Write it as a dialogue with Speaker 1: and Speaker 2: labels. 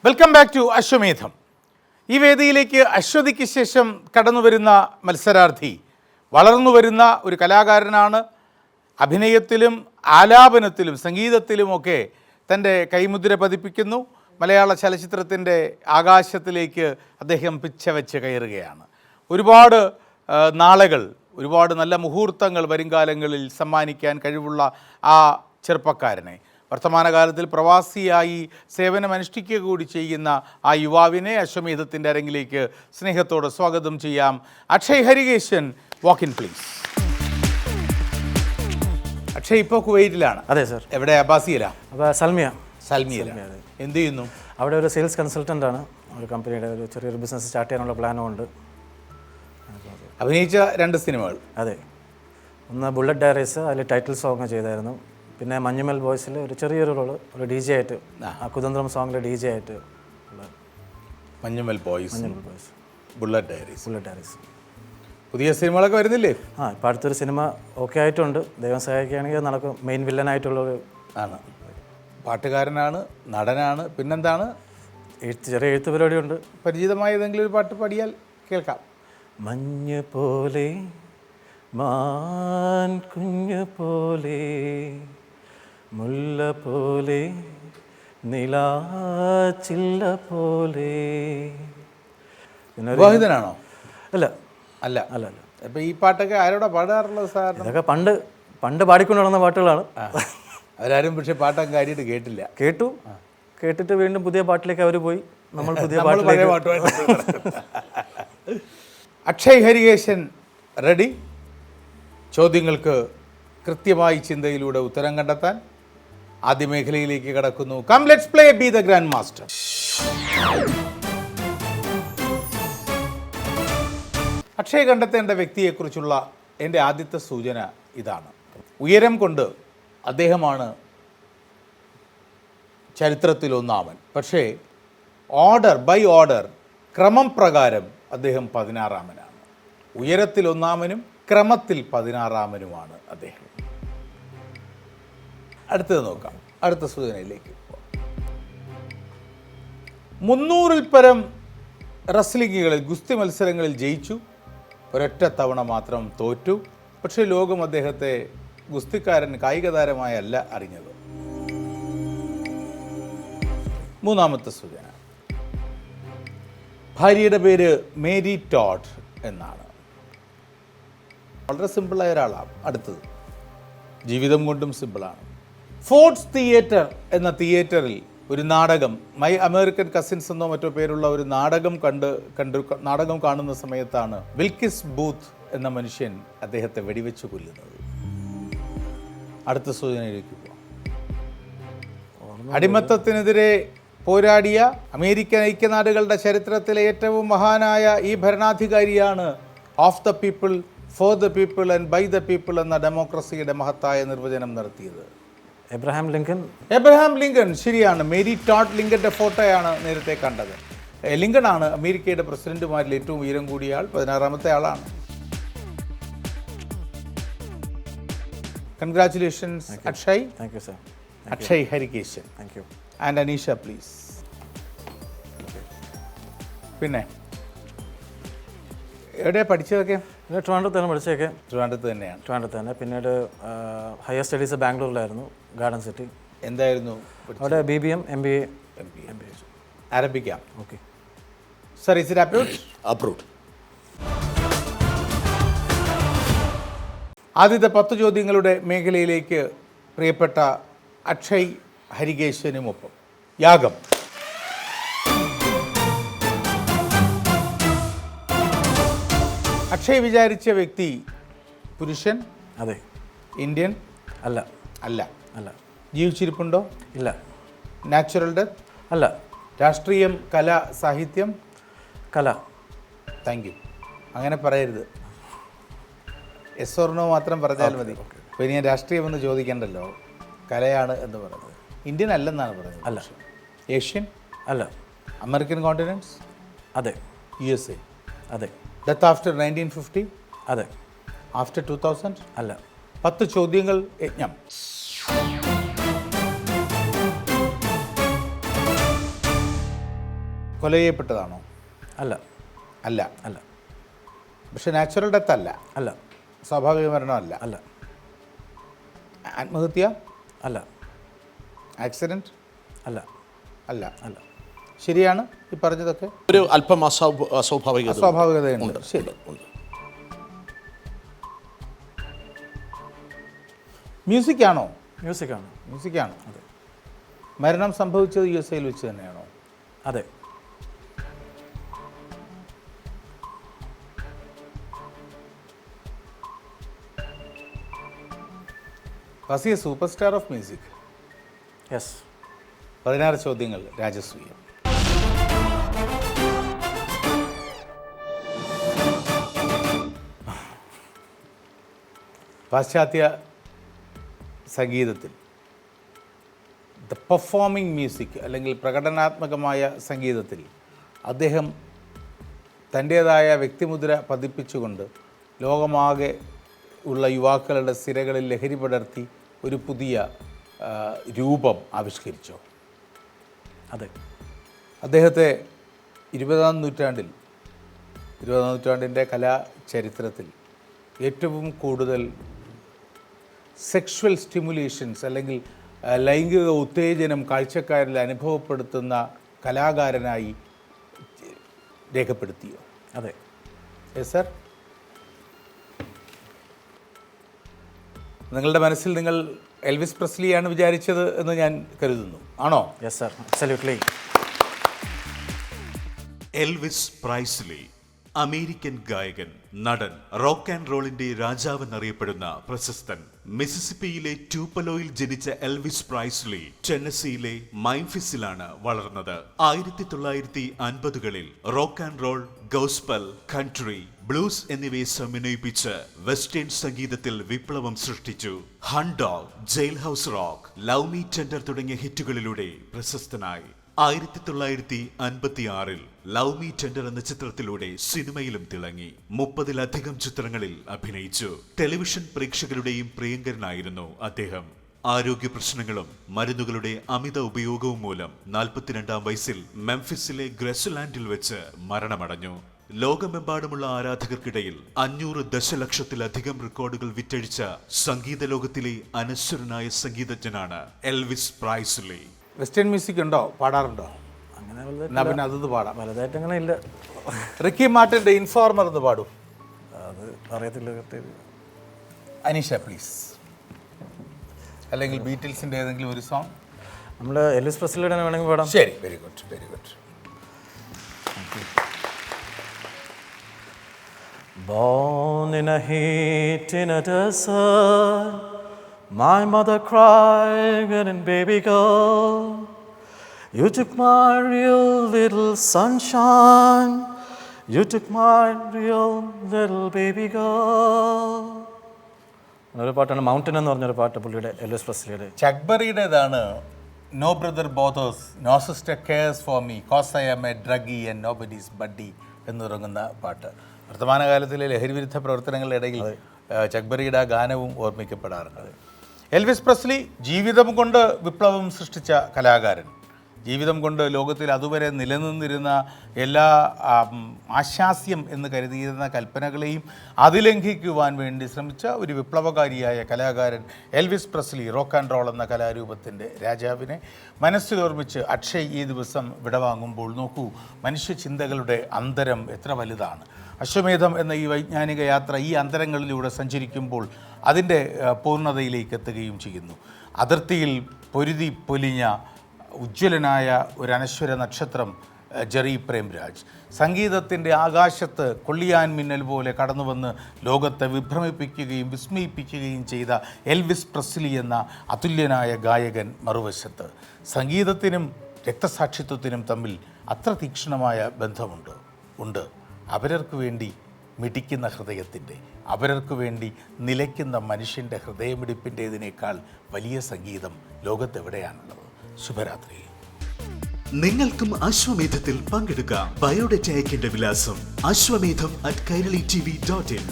Speaker 1: Welcome back to അശ്വമേധം. ഈ വേദിയിലേക്ക് അശ്വതിക്ക് ശേഷം കടന്നു വരുന്ന മത്സരാർത്ഥി വളർന്നു വരുന്ന ഒരു കലാകാരനാണ്. അഭിനയത്തിലും ആലാപനത്തിലും സംഗീതത്തിലുമൊക്കെ തൻ്റെ കൈമുദ്ര പതിപ്പിക്കുന്നു. മലയാള ചലച്ചിത്രത്തിൻ്റെ ആകാശത്തിലേക്ക് അദ്ദേഹം പിച്ചവെച്ച് കയറുകയാണ്. ഒരുപാട് നാളുകൾ, ഒരുപാട് നല്ല മുഹൂർത്തങ്ങൾ വരുംകാലങ്ങളിൽ സമ്മാനിക്കാൻ കഴിവുള്ള ആ ചെറുപ്പക്കാരനെ, വർത്തമാനകാലത്തിൽ പ്രവാസിയായി സേവനമനുഷ്ഠിക്കുക കൂടി ചെയ്യുന്ന ആ യുവാവിനെ അശ്വമേധത്തിൻ്റെ അരങ്ങിലേക്ക് സ്നേഹത്തോടെ സ്വാഗതം ചെയ്യാം. Akshay Harikesan, walk in please. Akshay ഇപ്പോൾ കുവൈറ്റിലാണ്.
Speaker 2: അതെ സർ.
Speaker 1: എവിടെ? അബ്ബാസിയിലാണ്?
Speaker 2: സൽമിയയിലാണ്.
Speaker 1: എന്ത് ചെയ്യുന്നു
Speaker 2: അവിടെ? ഒരു സെയിൽസ് കൺസൾട്ടൻ്റ് ആണ്. ഒരു കമ്പനിയുടെ ഒരു ചെറിയൊരു ബിസിനസ് സ്റ്റാർട്ട് ചെയ്യാനുള്ള പ്ലാനും ഉണ്ട്.
Speaker 1: അഭിനയിച്ച 2 സിനിമകൾ.
Speaker 2: അതെ, ഒന്ന് ബുള്ളറ്റ് ഡയറീസ്, അതിൽ ടൈറ്റിൽ സോങ് ചെയ്തായിരുന്നു. പിന്നെ മഞ്ഞുമൽ ബോയ്സിൽ ഒരു ചെറിയൊരു റോള്, ഒരു DJ ആയിട്ട്, ആ കുതന്ത്രം സോങ്ങിലെ DJ ആയിട്ട്.
Speaker 1: Manjummel boys, bullet diaries. പുതിയ സിനിമകളൊക്കെ വരുന്നില്ലേ?
Speaker 2: ഇപ്പോൾ അടുത്തൊരു സിനിമ ഓക്കെ ആയിട്ടുണ്ട്. ദൈവം സഹായിക്കുകയാണെങ്കിൽ നടക്കും. മെയിൻ വില്ലനായിട്ടുള്ളൊരു
Speaker 1: ആണ്. പാട്ടുകാരനാണ്, നടനാണ്, പിന്നെന്താണ്?
Speaker 2: ചെറിയ എഴുത്ത് പരിപാടിയുണ്ട്.
Speaker 1: പരിചിതമായ ഏതെങ്കിലും ഒരു പാട്ട് പാടിയാൽ കേൾക്കാം.
Speaker 2: മഞ്ഞ് പോലെ മാൻ കുഞ്ഞ് പോലെ മുല്ല പോലെ നിലാച്ചില്ല പോലെ.
Speaker 1: വിവാഹിതനാണോ?
Speaker 2: അല്ല
Speaker 1: അല്ല.
Speaker 2: അല്ല അല്ല.
Speaker 1: അപ്പം ഈ പാട്ടൊക്കെ ആരോടാ പാടാറുള്ളത് സാർ?
Speaker 2: ഇതൊക്കെ പണ്ട് പാടിക്കൊണ്ട് നടന്ന പാട്ടുകളാണ്.
Speaker 1: അവരാരും പക്ഷേ പാട്ടൊക്കെ കാര്യമായിട്ട് കേട്ടില്ല.
Speaker 2: കേട്ടിട്ട് വീണ്ടും പുതിയ പാട്ടിലേക്ക് അവർ പോയി. നമ്മൾ പുതിയ
Speaker 1: പാട്ടുമായിട്ട്. അക്ഷയ് ഹരികേശൻ റെഡി. ചോദ്യങ്ങൾക്ക് കൃത്യമായി ചിന്തയിലൂടെ ഉത്തരം കണ്ടെത്താൻ ആദ്യ മേഖലയിലേക്ക് കടക്കുന്നു. Come let's play be the grand master. Akshay കണ്ടെത്തേണ്ട വ്യക്തിയെക്കുറിച്ചുള്ള എൻ്റെ ആദ്യത്തെ സൂചന ഇതാണ്. ഉയരം കൊണ്ട് അദ്ദേഹമാണ് ചരിത്രത്തിൽ ഒന്നാമൻ. പക്ഷേ ബൈ ഓർഡർ, ക്രമം പ്രകാരം അദ്ദേഹം 16-ാമനാണ്. ഉയരത്തിൽ ഒന്നാമനും ക്രമത്തിൽ 16-ാമനുമാണ് അദ്ദേഹം. അടുത്തത് നോക്കാം. അടുത്ത സൂചനയിലേക്ക്. 300-ൽ പരം റെസ്ലിങ്ങുകളിൽ, ഗുസ്തി മത്സരങ്ങളിൽ ജയിച്ചു. ഒരൊറ്റ തവണ മാത്രം തോറ്റു. പക്ഷേ ലോകം അദ്ദേഹത്തെ ഗുസ്തിക്കാരൻ, കായിക താരമായല്ല അറിഞ്ഞത്. മൂന്നാമത്തെ സൂചന. ഭാര്യയുടെ പേര് മേരി ടോഡ് എന്നാണ്. വളരെ സിമ്പിളായ ഒരാളാണ്. അടുത്തത് ജീവിതം കൊണ്ടും സിമ്പിളാണ്. ഫോർട്സ് തിയേറ്റർ എന്ന തിയേറ്ററിൽ ഒരു നാടകം, മൈ അമേരിക്കൻ കസിൻസ് എന്നോ മറ്റോ പേരുള്ള ഒരു നാടകം നാടകം കാണുന്ന സമയത്താണ് വിൽക്കിസ് ബൂത്ത് എന്ന മനുഷ്യൻ അദ്ദേഹത്തെ വെടിവെച്ച് കൊല്ലുന്നത്. അടുത്ത സൂചനയിലേക്ക് പോകാം. അടിമത്തത്തിനെതിരെ പോരാടിയ അമേരിക്കൻ ഐക്യനാടുകളുടെ ചരിത്രത്തിലെ ഏറ്റവും മഹാനായ ഈ ഭരണാധികാരിയാണ് of the people, for the people and by the people എന്ന ഡെമോക്രസിയുടെ മഹത്തായ നിർവചനം നടത്തിയത്.
Speaker 2: Abraham
Speaker 1: Lincoln. ശരിയാണ്. മേരി ടോഡ് ലിങ്കൻ്റെ ഫോട്ടോയാണ് നേരത്തെ കണ്ടത്. ലിങ്കൺ ആണ് അമേരിക്കയുടെ പ്രസിഡന്റുമാരിൽ ഏറ്റവും ഉയരം കൂടിയ ആൾ, 16-ാമത്തെ ആളാണ്. Congratulations Akshay.
Speaker 2: Thank you sir.
Speaker 1: Akshay Harikesan.
Speaker 2: Thank you.
Speaker 1: And Aneesha please. പിന്നെ എവിടെയാണ് പഠിച്ചതൊക്കെ?
Speaker 2: ട്രിവാൻഡ്രത്താണ് പഠിച്ചതൊക്കെ.
Speaker 1: ട്രിവാൻഡ്രത്ത് തന്നെയാണ്.
Speaker 2: ട്രിവാൻഡ്രത്ത് തന്നെ. പിന്നീട് ഹയർ സ്റ്റഡീസ് ബാംഗ്ലൂരിലായിരുന്നു, ഗാർഡൻ സിറ്റി.
Speaker 1: എന്തായിരുന്നു
Speaker 2: അവിടെ? BBM, MBA.
Speaker 1: ആരംഭിക്കാം.
Speaker 2: Okay
Speaker 1: sir, is it approved? ആദ്യത്തെ 10 ചോദ്യങ്ങളുടെ മേഖലയിലേക്ക് പ്രിയപ്പെട്ട അക്ഷയ് ഹരികേശനുമൊപ്പം യാഗം. അക്ഷയ് വിചാരിച്ച വ്യക്തി പുരുഷൻ?
Speaker 2: അതെ.
Speaker 1: ഇന്ത്യൻ?
Speaker 2: അല്ല.
Speaker 1: അല്ല.
Speaker 2: അല്ല.
Speaker 1: ജീവിച്ചിരിപ്പുണ്ടോ?
Speaker 2: ഇല്ല.
Speaker 1: Natural death?
Speaker 2: അല്ല.
Speaker 1: രാഷ്ട്രീയം, കല, സാഹിത്യം?
Speaker 2: കല.
Speaker 1: Thank you. അങ്ങനെ പറയരുത്. എസ് ഓർ നോ മാത്രം പറഞ്ഞാൽ മതി. അപ്പോൾ ഇനി ഞാൻ രാഷ്ട്രീയമെന്ന് ചോദിക്കേണ്ടല്ലോ. കലയാണ് എന്ന് പറയുന്നത്. ഇന്ത്യൻ അല്ലെന്നാണ് പറയുന്നത്.
Speaker 2: അല്ല.
Speaker 1: ഏഷ്യൻ?
Speaker 2: അല്ല.
Speaker 1: American continents?
Speaker 2: അതെ.
Speaker 1: USA?
Speaker 2: അതെ.
Speaker 1: Death after 1950?
Speaker 2: അതെ.
Speaker 1: ആഫ്റ്റർ 2000?
Speaker 2: അല്ല.
Speaker 1: 10 ചോദ്യങ്ങൾ യജ്ഞം. കൊല ചെയ്യപ്പെട്ടതാണോ?
Speaker 2: അല്ല.
Speaker 1: അല്ല.
Speaker 2: അല്ല.
Speaker 1: പക്ഷെ നാച്ചുറൽ ഡെത്ത് അല്ല.
Speaker 2: അല്ല.
Speaker 1: സ്വാഭാവിക മരണമല്ല.
Speaker 2: അല്ല.
Speaker 1: ആത്മഹത്യ?
Speaker 2: അല്ല.
Speaker 1: ആക്സിഡൻറ്റ്?
Speaker 2: അല്ല.
Speaker 1: അല്ല.
Speaker 2: അല്ല.
Speaker 1: ശരിയാണ് ഈ പറഞ്ഞതൊക്കെ.
Speaker 3: ഒരു അല്പം അസ്വാഭാവികതയുണ്ട്.
Speaker 1: ശരി. മ്യൂസിക്കാണോ?
Speaker 2: മ്യൂസിക്കാണ്.
Speaker 1: മ്യൂസിക്കാണ്. അതെ. മരണം സംഭവിച്ചത് USA വെച്ച് തന്നെയാണോ?
Speaker 2: അതെ.
Speaker 1: Was he a superstar of music?
Speaker 2: Yes.
Speaker 1: 16 ചോദ്യങ്ങൾ രാജസൂയം. പാശ്ചാത്യ സംഗീതത്തിൽ ദ പെർഫോമിംഗ് മ്യൂസിക് അല്ലെങ്കിൽ പ്രകടനാത്മകമായ സംഗീതത്തിൽ അദ്ദേഹം തൻ്റേതായ വ്യക്തിമുദ്ര പതിപ്പിച്ചുകൊണ്ട് ലോകമാകെ ഉള്ള യുവാക്കളുടെ സിരകളിൽ ലഹരി പടർത്തി ഒരു പുതിയ രൂപം ആവിഷ്കരിച്ചോ?
Speaker 2: അതെ.
Speaker 1: അദ്ദേഹത്തെ 20-ാം നൂറ്റാണ്ടിൻ്റെ കലാചരിത്രത്തിൽ ഏറ്റവും കൂടുതൽ സെക്ഷുവൽ സ്റ്റിമുലേഷൻസ് അല്ലെങ്കിൽ ലൈംഗിക ഉത്തേജനം കാഴ്ചക്കാരിൽ അനുഭവപ്പെടുത്തുന്ന കലാകാരനായി രേഖപ്പെടുത്തിയോ?
Speaker 2: അതെ.
Speaker 1: സർ, നിങ്ങളുടെ മനസ്സിൽ നിങ്ങൾ എൽവിസ് പ്രസ്ലിയാണ് വിചാരിച്ചത് എന്ന് ഞാൻ കരുതുന്നു. ആണോ?
Speaker 2: Yes sir, absolutely.
Speaker 4: Elvis Presley, American ഗായകൻ, നടൻ, റോക്ക് ആൻഡ് റോളിന്റെ രാജാവെന്നറിയപ്പെടുന്ന പ്രശസ്തൻ. മിസിസിപ്പിയിലെ ട്യൂപ്പലോയിൽ ജനിച്ച എൽവിസ് പ്രൈസ്ലി ടെന്നസിയിലെ മൈംഫിസിലാണ് വളർന്നത്. 1950കളിൽ rock and roll, gospel, country, blues എന്നിവയെ സമന്വയിപ്പിച്ച് വെസ്റ്റേൺ സംഗീതത്തിൽ വിപ്ലവം സൃഷ്ടിച്ചു. Hound dog, jailhouse rock, love me tender തുടങ്ങിയ ഹിറ്റുകളിലൂടെ പ്രശസ്തനായി. 1956 ലവ് മീ ടെൻഡർ എന്ന ചിത്രത്തിലൂടെ സിനിമയിലും തിളങ്ങി. 30-ലധികം ചിത്രങ്ങളിൽ അഭിനയിച്ചു. ടെലിവിഷൻ പ്രേക്ഷകരുടെയും പ്രിയങ്കരനായിരുന്നു അദ്ദേഹം. ആരോഗ്യ പ്രശ്നങ്ങളും മരുന്നുകളുടെ അമിത ഉപയോഗവും മൂലം 42-ാം വയസ്സിൽ മെംഫിസിലെ ഗ്രസ്ലാൻഡിൽ വെച്ച് മരണമടഞ്ഞു. ലോകമെമ്പാടുമുള്ള ആരാധകർക്കിടയിൽ 500 ദശലക്ഷത്തിലധികം റെക്കോർഡുകൾ വിറ്റഴിച്ച സംഗീത ലോകത്തിലെ അനശ്വരനായ സംഗീതജ്ഞനാണ് എൽവിസ് പ്രൈസ്ലി.
Speaker 1: വെസ്റ്റേൺ മ്യൂസിക് ഉണ്ടോ? പാടാറുണ്ടോ?
Speaker 2: അങ്ങനെ
Speaker 1: എന്നാ പിന്നെ അതൊന്ന് പാടാം.
Speaker 2: വലുതായിട്ട് അങ്ങനെ ഇല്ല.
Speaker 1: റിക്കി മാർട്ടിൻ്റെ ഇൻഫോർമർ എന്ന് പാടും.
Speaker 2: അത് അറിയത്തില്ല.
Speaker 1: അനീഷ പ്ലീസ്. അല്ലെങ്കിൽ ബീറ്റിൽസിൻ്റെ ഏതെങ്കിലും ഒരു സോങ്.
Speaker 2: നമ്മൾ എൽവിസ് പ്രസ്ലിയുടെ വേണമെങ്കിൽ പാടാം.
Speaker 1: ശരി, very good, very good.
Speaker 2: Born in a heat in a desert, my mother cried, getting baby girl. You took my real little sunshine. You took my real little baby girl. ഒരു പാട്ടാണ് mountain എന്ന് പറഞ്ഞൊരു പാട്ട് പുള്ളിയുടെ, Elvis പ്രസ്ലിയുടെ.
Speaker 1: ചക്ബറിയുടേതാണ് no brother bothers, no sister cares for me, cause I am a druggie and nobody's buddy എന്ന് തുടങ്ങുന്ന പാട്ട്. വർത്തമാനകാലത്തിലെ ലഹരിവിരുദ്ധ പ്രവർത്തനങ്ങളുടെ ഇടയിൽ ചക്ബറിയുടെ ആ ഗാനവും ഓർമ്മിക്കപ്പെടാറുണ്ട്. എൽവിസ് പ്രസ്ലി ജീവിതം കൊണ്ട് വിപ്ലവം സൃഷ്ടിച്ച കലാകാരൻ. ജീവിതം കൊണ്ട് ലോകത്തിൽ അതുവരെ നിലനിന്നിരുന്ന എല്ലാ ആശാസ്യം എന്ന് കരുതിയിരുന്ന കൽപ്പനകളെയും അതിലംഘിക്കുവാൻ വേണ്ടി ശ്രമിച്ച ഒരു വിപ്ലവകാരിയായ കലാകാരൻ Elvis Presley rock and roll എന്ന കലാരൂപത്തിൻ്റെ രാജാവിനെ മനസ്സിലോർമ്മിച്ച് അക്ഷയ് ഈ ദിവസം വിടവാങ്ങുമ്പോൾ നോക്കൂ, മനുഷ്യ ചിന്തകളുടെ അന്തരം എത്ര വലുതാണ്. അശ്വമേധം എന്ന ഈ വൈജ്ഞാനിക യാത്ര ഈ അന്തരങ്ങളിലൂടെ സഞ്ചരിക്കുമ്പോൾ അതിൻ്റെ പൂർണ്ണതയിലേക്ക് എത്തുകയും ചെയ്യുന്നു. അതിർത്തിയിൽ പൊരുതി പൊലിഞ്ഞ ഉജ്ജ്വലനായ ഒരു അനശ്വര നക്ഷത്രം ജെറി പ്രേംരാജ്. സംഗീതത്തിൻ്റെ ആകാശത്ത് കൊള്ളിയാൻ മിന്നൽ പോലെ കടന്നുവന്ന് ലോകത്തെ വിഭ്രമിപ്പിക്കുകയും വിസ്മയിപ്പിക്കുകയും ചെയ്ത എൽവിസ് പ്രസ്ലി എന്ന അതുല്യനായ ഗായകൻ മറുവശത്ത്. സംഗീതത്തിനും രക്തസാക്ഷിത്വത്തിനും തമ്മിൽ അത്ര തീക്ഷ്ണമായ ബന്ധമുണ്ട്. അവരർക്ക് വേണ്ടി മിടിക്കുന്ന ഹൃദയത്തിൻ്റെ, അവരർക്ക് വേണ്ടി നിലയ്ക്കുന്ന മനുഷ്യൻ്റെ ഹൃദയമിടിപ്പിൻ്റേതിനേക്കാൾ വലിയ സംഗീതം ലോകത്തെവിടെയാണുള്ളത്? ശുഭരാത്രി.
Speaker 4: നിങ്ങൾക്കും അശ്വമേധത്തിൽ പങ്കെടുക്കാം. ബയോഡേറ്റ അയക്കേണ്ട വിലാസം ashwamedham@kairatv.in.